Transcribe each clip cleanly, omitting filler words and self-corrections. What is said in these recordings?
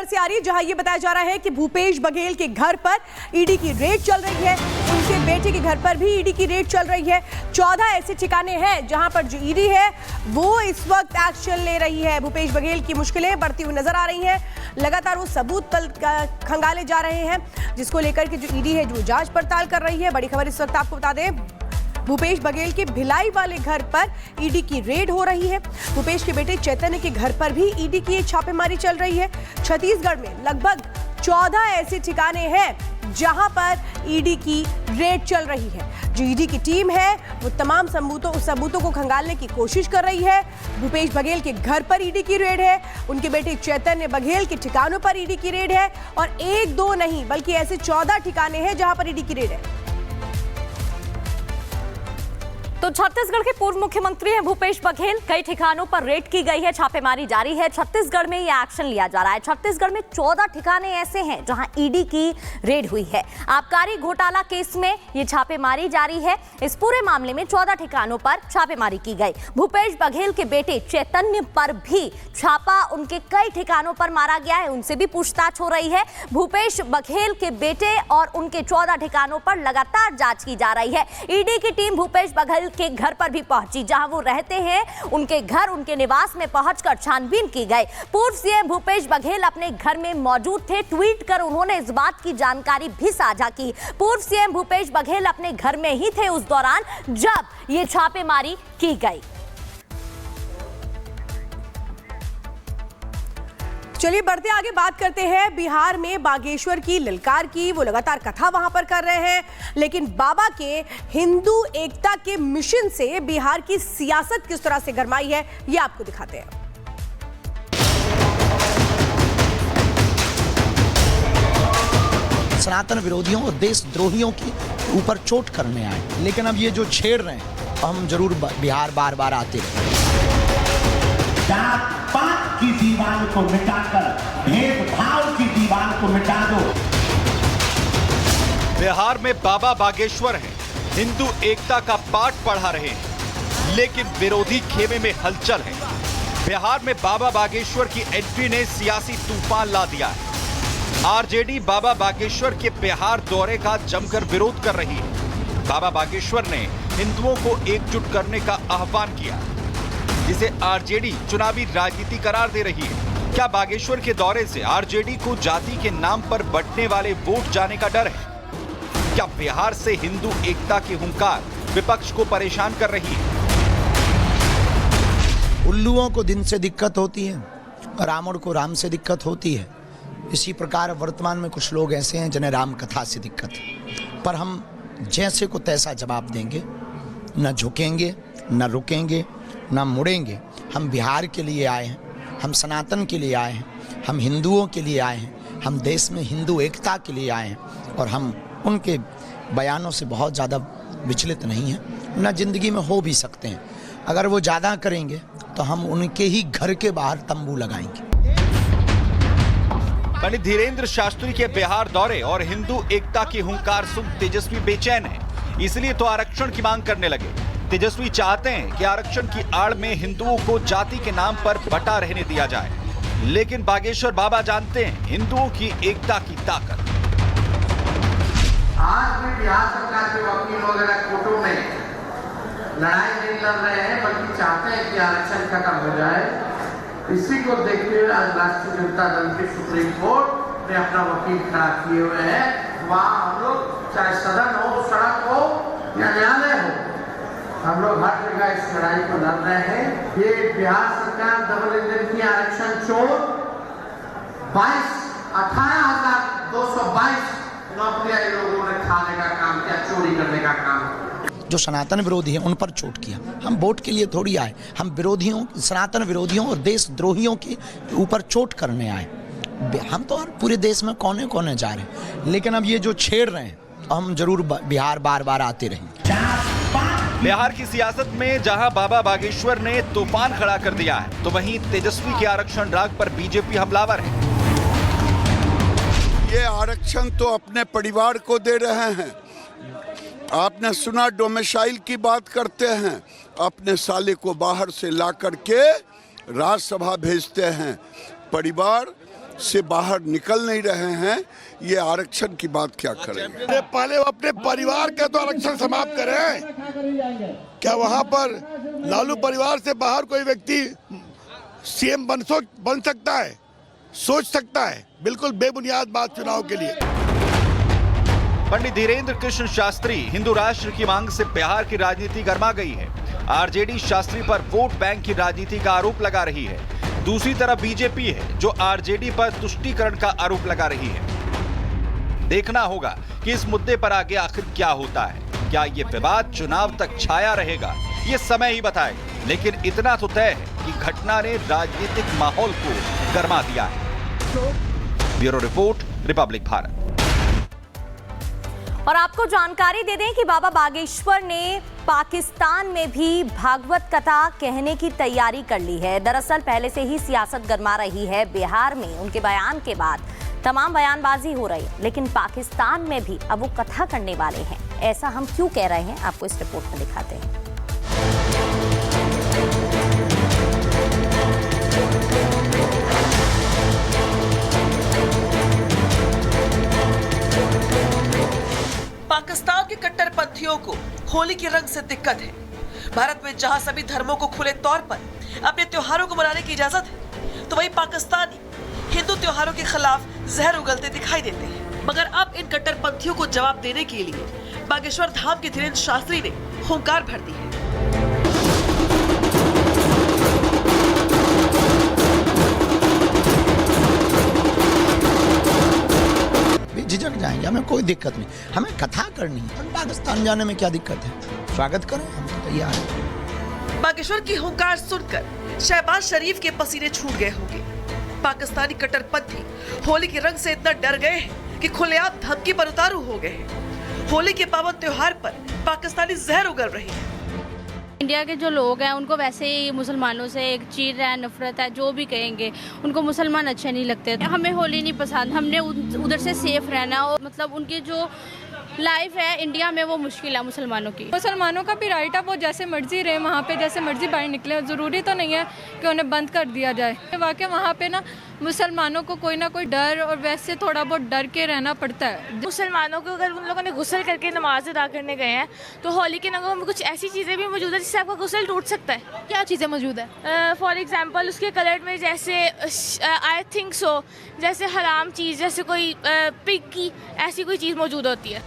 खबर से आ रही है जहां ये बताया जा रहा है कि भूपेश बघेल के घर पर ईडी की रेड चल रही है। उनके बेटे के घर पर भी ईडी की रेड चल रही है। 14 ऐसे ठिकाने हैं जहां पर जो ईडी है वो इस वक्त एक्शन ले रही है। भूपेश बघेल की मुश्किलें बढ़ती हुई नजर आ रही हैं। लगातार वो सबूत खंगाले जा रहे हैं जिसको लेकर के जो ईडी है जो जांच पड़ताल कर रही है। बड़ी खबर इस वक्त आपको बता दें, भूपेश बघेल के भिलाई वाले घर पर ईडी की रेड हो रही है। भूपेश के बेटे चैतन्य के घर पर भी ईडी की छापेमारी चल रही है। छत्तीसगढ़ में लगभग 14 ऐसे ठिकाने हैं जहां पर ईडी की रेड चल रही है। जो ईडी की टीम है वो तमाम सबूतों को खंगालने की कोशिश कर रही है। भूपेश बघेल के घर पर ईडी की रेड है, उनके बेटे चैतन्य बघेल के ठिकानों पर ईडी की रेड है और एक दो नहीं बल्कि ऐसे 14 ठिकाने हैं जहां पर ईडी की रेड है। तो छत्तीसगढ़ के पूर्व मुख्यमंत्री हैं भूपेश बघेल, कई ठिकानों पर रेड की गई है, छापेमारी जारी है। छत्तीसगढ़ में ये एक्शन लिया जा रहा है। छत्तीसगढ़ में 14 ठिकाने ऐसे हैं जहां ईडी की रेड हुई है। आबकारी घोटाला केस में ये छापेमारी जारी है। इस पूरे मामले में 14 ठिकानों पर छापेमारी की गई। भूपेश बघेल के बेटे चैतन्य पर भी छापा उनके कई ठिकानों पर मारा गया है, उनसे भी पूछताछ हो रही है। भूपेश बघेल के बेटे और उनके 14 ठिकानों पर लगातार जांच की जा रही है। ईडी की टीम भूपेश बघेल के घर पर भी पहुंची, जहां वो रहते हैं उनके घर, उनके निवास में पहुंचकर छानबीन की गई। पूर्व सीएम भूपेश बघेल अपने घर में मौजूद थे। ट्वीट कर उन्होंने इस बात की जानकारी भी साझा की। पूर्व सीएम भूपेश बघेल अपने घर में ही थे उस दौरान जब ये छापेमारी की गई। चलिए बढ़ते आगे, बात करते हैं बिहार में बागेश्वर की ललकार की। वो लगातार कथा वहां पर कर रहे हैं, लेकिन बाबा के हिंदू एकता के मिशन से बिहार की सियासत किस तरह से गरमाई है ये आपको दिखाते हैं। सनातन विरोधियों और देशद्रोहियों के ऊपर चोट करने आए, लेकिन अब ये जो छेड़ रहे हैं हम जरूर बिहार बार बार आते रहे। की दीवार को मिटाकर भेदभाव की दीवार को मिटा दो। बिहार में बाबा बागेश्वर हैं, हिंदू एकता का पाठ पढ़ा रहे हैं, लेकिन विरोधी खेमे में हलचल है। बिहार में बाबा बागेश्वर की एंट्री ने सियासी तूफान ला दिया है। आरजेडी बाबा बागेश्वर के बिहार दौरे का जमकर विरोध कर रही है। बाबा बागेश्वर ने हिंदुओं को एकजुट करने का आह्वान किया, जिसे आरजेडी चुनावी राजनीति करार दे रही है। क्या बागेश्वर के दौरे से आरजेडी को जाति के नाम पर बंटने वाले वोट जाने का डर है? क्या बिहार से हिंदू एकता की हुंकार विपक्ष को परेशान कर रही है? उल्लुओं को दिन से दिक्कत होती है, रावण को राम से दिक्कत होती है। इसी प्रकार वर्तमान में कुछ लोग ऐसे हैं जिन्हें राम कथा से दिक्कत है। पर हम जैसे को तैसा जवाब देंगे, न झुकेंगे, न रुकेंगे, ना मुड़ेंगे। हम बिहार के लिए आए हैं, हम सनातन के लिए आए हैं, हम हिंदुओं के लिए आए हैं, हम देश में हिंदू एकता के लिए आए हैं और हम उनके बयानों से बहुत ज़्यादा विचलित नहीं हैं, ना जिंदगी में हो भी सकते हैं। अगर वो ज़्यादा करेंगे तो हम उनके ही घर के बाहर तंबू लगाएंगे। पंडित धीरेन्द्र शास्त्री के बिहार दौरे और हिंदू एकता की हुंकार सुन तेजस्वी बेचैन है, इसलिए तो आरक्षण की मांग करने लगे। तेजस्वी चाहते हैं कि आरक्षण की आड़ में हिंदुओं को जाति के नाम पर बटा रहने दिया जाए, लेकिन बागेश्वर बाबा जानते हैं हिंदुओं की एकता की ताकत। आज भी बिहार सरकार के वकील वगैरह कोर्टों में लड़ाई नहीं लड़ रहे हैं, बल्कि चाहते हैं कि आरक्षण खत्म हो जाए। इसी को देखते हुए आज राष्ट्रीय जनता दल की सुप्रीम कोर्ट ने अपना वकील खड़ा किए हुए हैं। वहाँ हम लोग चाहे सदन हो, सड़क हो या न्यायालय हो, हम लोग हर जगह इस लड़ाई को लड़ रहे हैं। ये बिहार सरकार डबल इंजन की आरक्षण चोर 18,222 नौकरियां लोगों ने खाने का काम किया, चोरी करने का काम। जो सनातन विरोधी हैं उन पर चोट किया। हम वोट के लिए थोड़ी आए, हम विरोधियों, सनातन विरोधियों और देशद्रोहियों के ऊपर चोट करने आए। हम तो पूरे देश में कोने कोने जा रहे हैं, लेकिन अब ये जो छेड़ रहे हैं हम जरूर बिहार बार बार आते रहेंगे। बिहार की सियासत में जहां बाबा बागेश्वर ने तूफान खड़ा कर दिया है, तो वहीं तेजस्वी के आरक्षण राग पर बीजेपी हमलावर है। ये आरक्षण तो अपने परिवार को दे रहे हैं। आपने सुना डोमिसाइल की बात करते हैं, अपने साले को बाहर से ला करके राज्यसभा भेजते हैं। परिवार से बाहर निकल नहीं रहे हैं, ये आरक्षण की बात क्या करेंगे? पहले वो अपने परिवार का तो आरक्षण समाप्त करें। क्या वहाँ पर लालू परिवार से बाहर कोई व्यक्ति सीएम बन सकता है, सोच सकता है? बिल्कुल बेबुनियाद बात चुनाव के लिए। पंडित धीरेन्द्र कृष्ण शास्त्री हिंदू राष्ट्र की मांग से बिहार की राजनीति गर्मा गई है। आरजेडी शास्त्री पर वोट बैंक की राजनीति का आरोप लगा रही है। दूसरी तरफ बीजेपी है जो आरजेडी पर तुष्टीकरण का आरोप लगा रही है। देखना होगा कि इस मुद्दे पर आगे आखिर क्या होता है। क्या ये विवाद चुनाव तक छाया रहेगा, ये समय ही बताएगा। लेकिन इतना तो तय है कि घटना ने राजनीतिक माहौल को गर्मा दिया है। Bureau report, Republic Bharat. और आपको जानकारी दे दें कि बाबा बागेश्वर ने पाकिस्तान में भी भागवत कथा कहने की तैयारी कर ली है। दरअसल पहले से ही सियासत गर्मा रही है। बिहार में उनके बयान के बाद तमाम बयानबाजी हो रही है, लेकिन पाकिस्तान में भी अब वो कथा करने वाले हैं। ऐसा हम क्यों कह रहे हैं, आपको इस रिपोर्ट में दिखाते हैं। पाकिस्तान के कट्टरपंथियों को होली के रंग से दिक्कत है। भारत में जहां सभी धर्मों को खुले तौर पर अपने त्योहारों को मनाने की इजाजत है, तो वहीं पाकिस्तानी हिंदू त्योहारों के खिलाफ जहर उगलते दिखाई देते हैं। मगर अब इन कट्टरपंथियों को जवाब देने के लिए बागेश्वर धाम के धीरेन्द्र शास्त्री ने हुंकार भर दी है। झिझक जाएंगे, हमें कोई दिक्कत नहीं। हमें कथा करनी है, पाकिस्तान जाने में क्या दिक्कत है? स्वागत करें, हम तो तैयार हैं। बागेश्वर की हुंकार सुनकर शहबाज शरीफ के पसीने छूट गए होंगे। पाकिस्तानी कट्टरपंथी होली के रंग से इतना डर गए हैं कि खुलेआम धमकी पर उतारू हो गए हैं। होली के पावन त्योहार पर पाकिस्तानी जहर उगल रही है। इंडिया के जो लोग हैं उनको वैसे ही मुसलमानों से एक चीर है, नफरत है, जो भी कहेंगे उनको मुसलमान अच्छे नहीं लगते। हमें होली नहीं पसंद, हमने उधर से सेफ रहना। और मतलब उनकी जो लाइफ है इंडिया में वो मुश्किल है मुसलमानों की। मुसलमानों का भी राइट है, वो जैसे मर्जी रहे, वहाँ पे जैसे मर्जी बाहर निकले। ज़रूरी तो नहीं है कि उन्हें बंद कर दिया जाए। वाकई वहाँ पे ना मुसलमानों को कोई ना कोई डर, और वैसे थोड़ा बहुत डर के रहना पड़ता है। मुसलमानों को अगर उन लोगों ने गुस्ल करके नमाज अदा करने गए हैं, तो होली के नगरों में कुछ ऐसी चीज़ें भी मौजूद है जिससे आपका गुस्ल टूट सकता है। क्या चीज़ें मौजूद है? फॉर एग्जांपल उसके कलर में जैसे आई थिंक सो जैसे हराम चीज़, जैसे कोई पिग की ऐसी कोई चीज़ मौजूद होती है।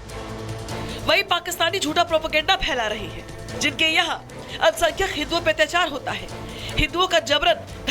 वही पाकिस्तानी झूठा प्रोपेगेंडा फैला रही है, जिनके यहाँ अल्पसंख्यक हिंदुओं पर अत्याचार होता है। हिंदुओं का जबरन